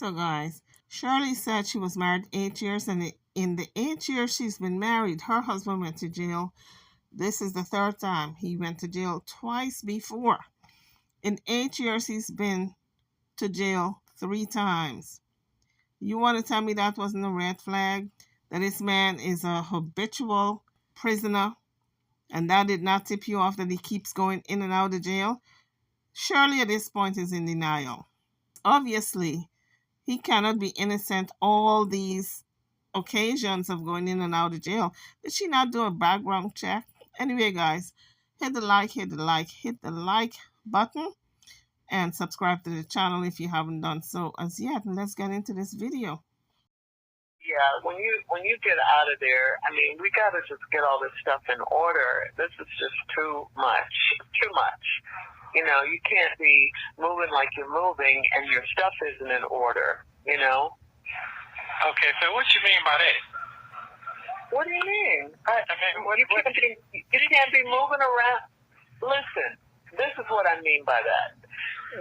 So, guys, Shirley said she was married 8 years, and in the 8 years she's been married, her husband went to jail. This is the third time. He went to jail twice before. In 8 years, he's been to jail 3 times. You want to tell me that wasn't a red flag? That this man is a habitual prisoner, and that did not tip you off that he keeps going in and out of jail? Shirley, at this point, is in denial. Obviously, he cannot be innocent all these occasions of going in and out of jail. Did she not do a background check? Anyway, guys, hit the like, hit the like, hit the like button, and subscribe to the channel if you haven't done so as yet. And let's get into this video. Yeah, when you get out of there, I mean, we got to just get all this stuff in order. This is just too much. Too much. You know, you can't be moving like you're moving and your stuff isn't in order, you know? Okay, so what you mean by that? What do you mean? You can't be moving around. Listen, this is what I mean by that.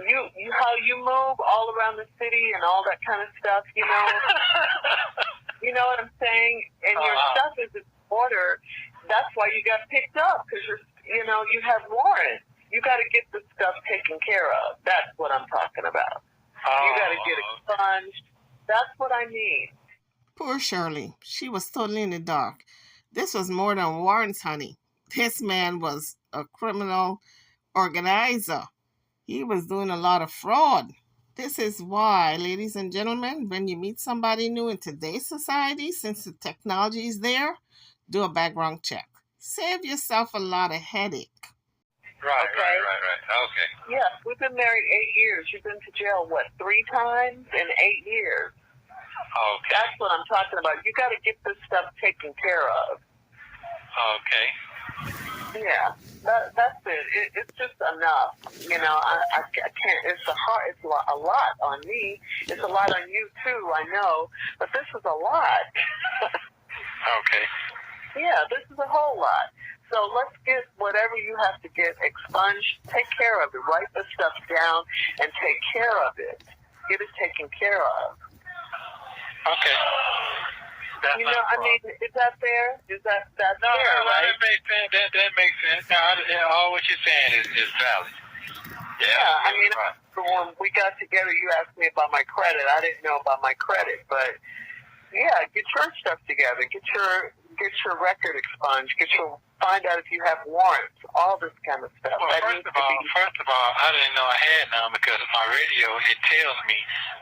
You how you move all around the city and all that kind of stuff, you know? You know what I'm saying? And your stuff is in order. That's why you got picked up, because you have warrants. You got to get the stuff taken care of. That's what I'm talking about. You got to get expunged. That's what I mean. Poor Shirley. She was totally in the dark. This was more than warrants, honey. This man was a criminal organizer. He was doing a lot of fraud. This is why, ladies and gentlemen, when you meet somebody new in today's society, since the technology is there, do a background check. Save yourself a lot of headache. Right. Okay. Yeah, we've been married 8 years. You've been to jail, 3 times in 8 years? Okay. That's what I'm talking about. You got to get this stuff taken care of. Okay. Yeah, that's it. It's just enough. You know, I can't. It's a lot on me. It's a lot on you too. I know, but this is a lot. Okay. Yeah, this is a whole lot. So let's get whatever you have to get expunged. Take care of it. Write the stuff down and take care of it. Get it taken care of. Okay. That's is that fair? That's fair, right? That makes sense. That makes sense. All what you're saying is valid. Yeah, right. When we got together, you asked me about my credit. I didn't know about my credit, but yeah, get your stuff together. Get your record expunged. Find out if you have warrants. All this kind of stuff. Well, first of all, I didn't know I had none because my radio, it tells me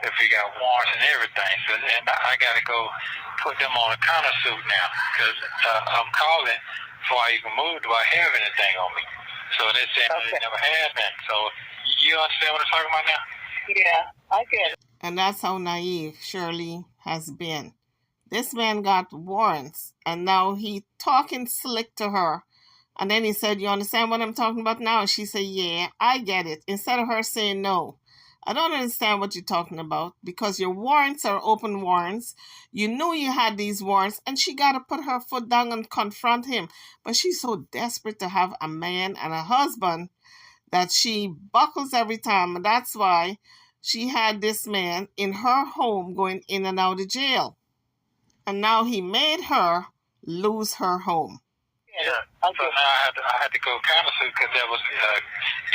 if you got warrants and everything. So, and I got to go put them on a counter suit now because I'm calling before I even move. Do I have anything on me? So they're saying they never had that. So you understand what I'm talking about now? Yeah, I get it. And that's how naive Shirley has been. This man got warrants, and now he talking slick to her. And then he said, you understand what I'm talking about now? And she said, yeah, I get it. Instead of her saying no. I don't understand what you're talking about, because your warrants are open warrants. You knew you had these warrants, and she got to put her foot down and confront him. But she's so desperate to have a man and a husband that she buckles every time. And that's why she had this man in her home going in and out of jail. And now he made her lose her home. Yeah. So now I had to go countersuit because that was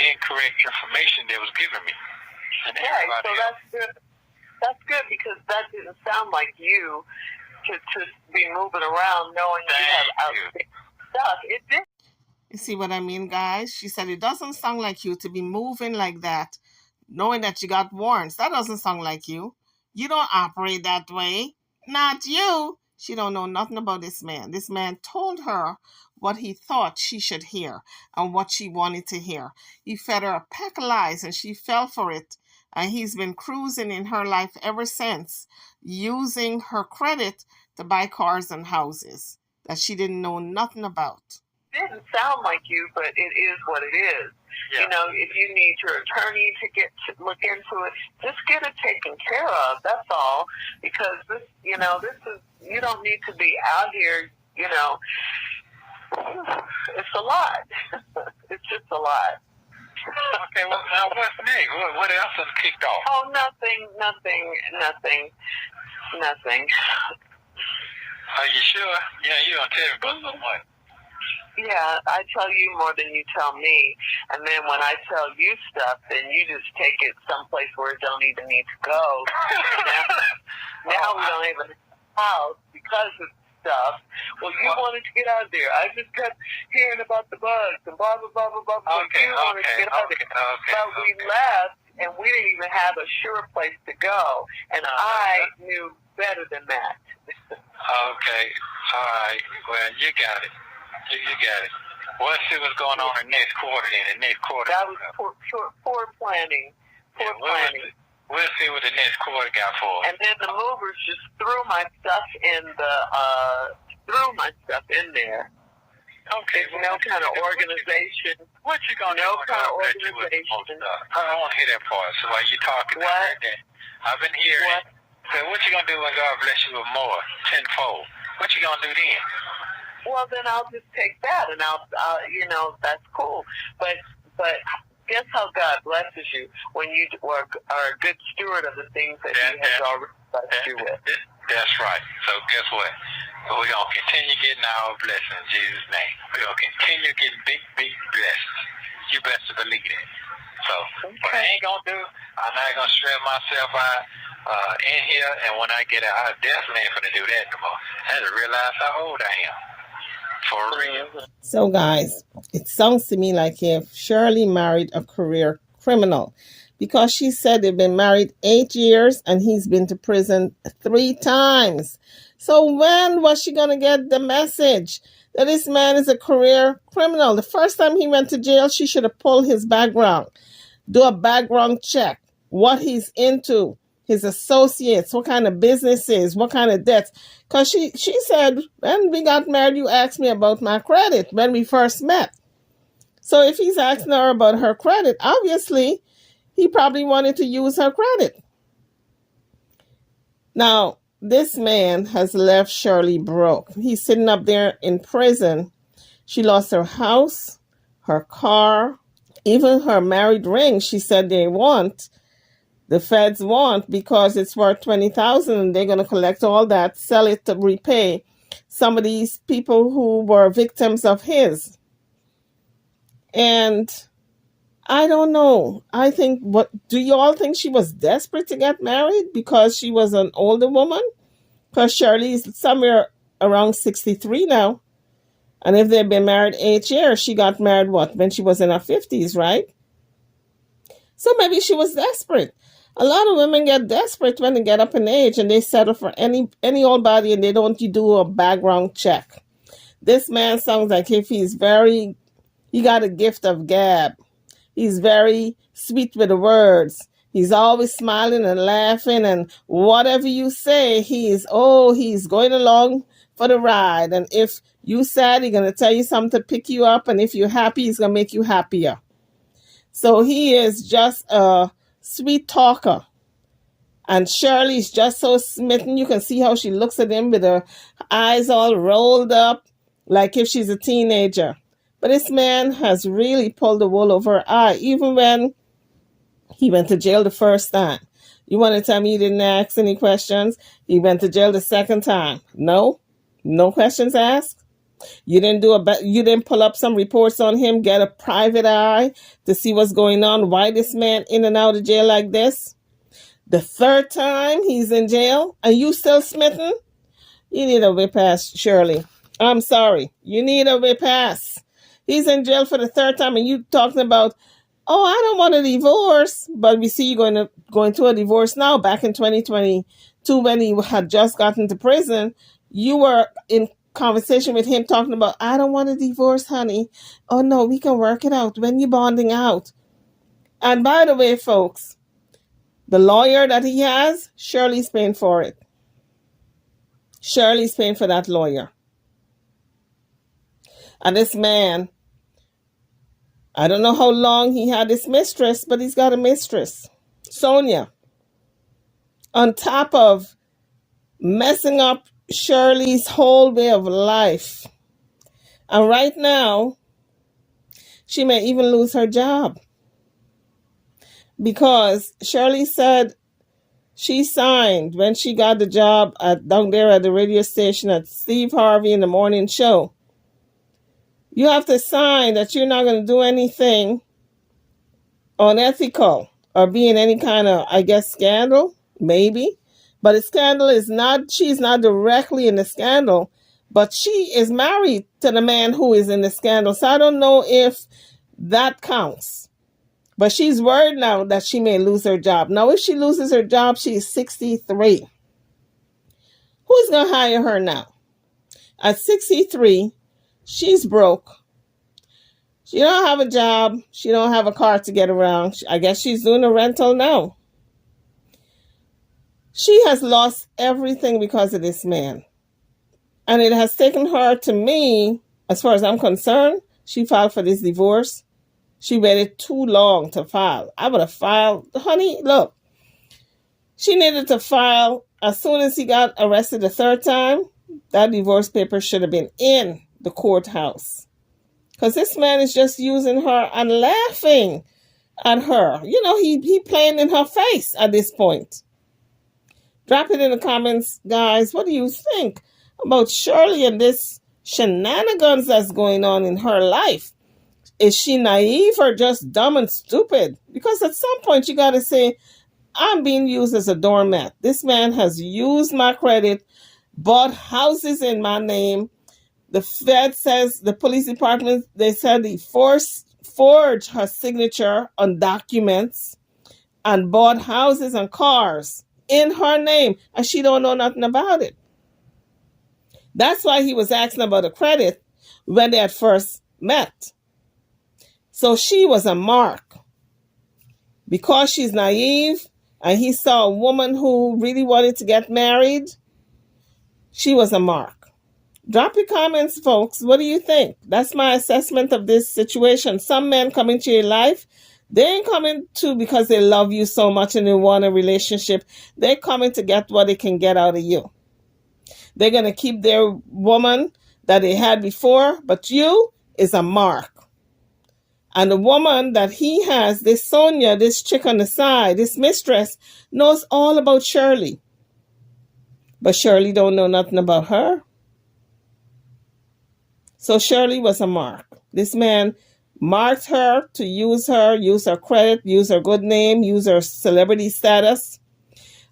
incorrect information they was giving me. And right. So that's good. That's good because that didn't sound like you to be moving around knowing you have outstanding stuff. It did. You see what I mean, guys? She said it doesn't sound like you to be moving like that, knowing that you got warrants. That doesn't sound like you. You don't operate that way. Not you. She don't know nothing about this man. This man told her what he thought she should hear and what she wanted to hear. He fed her a pack of lies and she fell for it. And he's been cruising in her life ever since, using her credit to buy cars and houses that she didn't know nothing about. It didn't sound like you, but it is what it is. Yeah. You know, if you need your attorney to look into it, just get it taken care of. That's all. Because this is, you don't need to be out here, you know. It's a lot. It's just a lot. Okay, well, now what's next? What else has kicked off? Oh, nothing. Are you sure? Yeah, you don't tell me about so much. Yeah, I tell you more than you tell me, and then when I tell you stuff, then you just take it someplace where it don't even need to go. now we don't even have a house because of stuff. Well, you wanted to get out of there. I just kept hearing about the bugs and blah blah blah blah blah. Okay, you wanted to get out of there. But we left, and we didn't even have a sure place to go, and I knew better than that. Okay, all right. Well, you got it. You got it. Well, let's see what's going on in the next quarter. That was poor planning. We'll see what the next quarter got for us. And then the movers just threw my stuff in there. Okay. There's no kind of organization. What you gonna do? No kind of organization. I don't want to hear that part. So while you talking, I've been hearing. What? So what you gonna do when God bless you with more, tenfold? What you gonna do then? Well, then I'll just take that, and I'll that's cool. But guess how God blesses you when you are a good steward of the things that He has already blessed you with. That's right. So guess what? We're going to continue getting our blessings in Jesus' name. We're going to continue getting big blessings. You best to believe that. So what I ain't going to do, I'm not going to stress myself out in here, and when I get out, I definitely ain't going to do that no more. I had to realize how old I am. For real. So, guys, it sounds to me like if Shirley married a career criminal, because she said they've been married 8 years and he's been to prison 3 times. So when was she going to get the message that this man is a career criminal? The first time he went to jail, she should have pulled his background, do a background check, what he's into, his associates, what kind of businesses, what kind of debts. Because she said, when we got married, you asked me about my credit when we first met. So if he's asking her about her credit, obviously, he probably wanted to use her credit. Now, this man has left Shirley broke. He's sitting up there in prison. She lost her house, her car, even her married ring. She said the feds want, because it's worth $20,000 and they're going to collect all that, sell it to repay some of these people who were victims of his. And I don't know. Do you all think she was desperate to get married because she was an older woman? Because Shirley's somewhere around 63 now. And if they've been married 8 years, she got married when she was in her 50s, right? So maybe she was desperate. A lot of women get desperate when they get up in age and they settle for any old body and they don't do a background check. This man sounds like if he got a gift of gab. He's very sweet with the words. He's always smiling and laughing, and whatever you say, he's going along for the ride. And if you sad, he's going to tell you something to pick you up, and if you're happy, he's going to make you happier. So he is just a sweet talker. And Shirley's just so smitten. You can see how she looks at him with her eyes all rolled up, like if she's a teenager. But this man has really pulled the wool over her eye, even when he went to jail the first time. You want to tell me you didn't ask any questions? He went to jail the second time. No questions asked. You didn't pull up some reports on him, get a private eye to see what's going on. Why this man in and out of jail like this? The third time he's in jail and you still smitten? You need a whip pass, Shirley. I'm sorry. You need a whip pass. He's in jail for the third time and you talking about, I don't want a divorce. But we see you going to a divorce now. Back in 2022 when he had just gotten to prison, you were in conversation with him talking about, I don't want a divorce, honey. Oh no, we can work it out when you're bonding out. And by the way, folks, the lawyer that he has, Shirley's paying for it. Shirley's paying for that lawyer. And this man, I don't know how long he had his mistress, but he's got a mistress, Sonia. On top of messing up Shirley's whole way of life. And right now, she may even lose her job. because Shirley said she signed when she got the job down there at the radio station at Steve Harvey in the morning show. You have to sign that you're not going to do anything unethical or be in any kind of, I guess, scandal, maybe. But the scandal is not, she's not directly in the scandal, but she is married to the man who is in the scandal. So I don't know if that counts. But she's worried now that she may lose her job. Now, if she loses her job, she's 63. Who's going to hire her now? At 63, she's broke. She don't have a job. She don't have a car to get around. I guess she's doing a rental now. She has lost everything because of this man. And it has taken her, to me, as far as I'm concerned, she filed for this divorce. She waited too long to file. I would have filed. Honey, look. She needed to file as soon as he got arrested the third time. That divorce paper should have been in the courthouse. Because this man is just using her and laughing at her. You know, he playing in her face at this point. Drop it in the comments, guys. What do you think about Shirley and this shenanigans that's going on in her life? Is she naive or just dumb and stupid? Because at some point you got to say, I'm being used as a doormat. This man has used my credit, bought houses in my name. The Fed says, the police department, they said he forged her signature on documents and bought houses and cars in her name, and she don't know nothing about it. That's why he was asking about the credit when they had first met. So she was a mark. Because she's naive and he saw a woman who really wanted to get married, she was a mark. Drop your comments, folks. What do you think? That's my assessment of this situation. Some men come into your life, they ain't coming to because they love you so much and they want a relationship. They're coming to get what they can get out of you. They're going to keep their woman that they had before, but you is a mark. And the woman that he has, this Sonia, this chick on the side, this mistress, knows all about Shirley. But Shirley don't know nothing about her. So Shirley was a mark. This man marked her to use her credit, use her good name, use her celebrity status.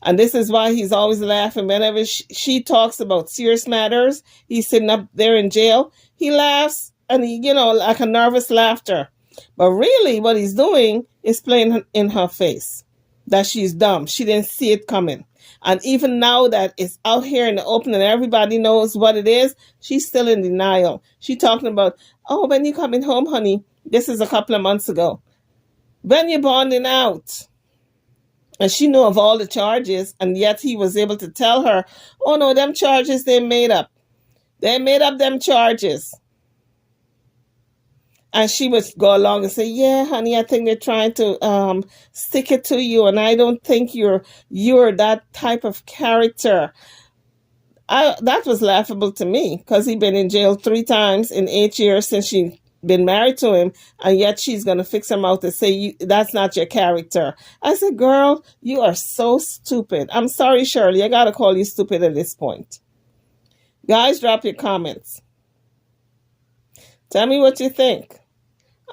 And this is why he's always laughing. Whenever she talks about serious matters, he's sitting up there in jail. He laughs and he, like a nervous laughter. But really what he's doing is playing in her face that she's dumb. She didn't see it coming. And even now that it's out here in the open and everybody knows what it is, she's still in denial. She's talking about, oh, when you coming home, honey? This is a couple of months ago. When you bonding out? And she knew of all the charges, and yet he was able to tell her, oh no, them charges they made up. They made up them charges. And she would go along and say, yeah, honey, I think they're trying to stick it to you. And I don't think you're that type of character. That was laughable to me because he'd been in jail 3 times in 8 years since she'd been married to him. And yet she's going to fix her mouth and say, that's not your character. I said, girl, you are so stupid. I'm sorry, Shirley. I got to call you stupid at this point. Guys, drop your comments. Tell me what you think.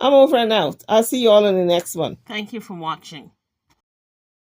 I'm over and out. I'll see you all in the next one. Thank you for watching.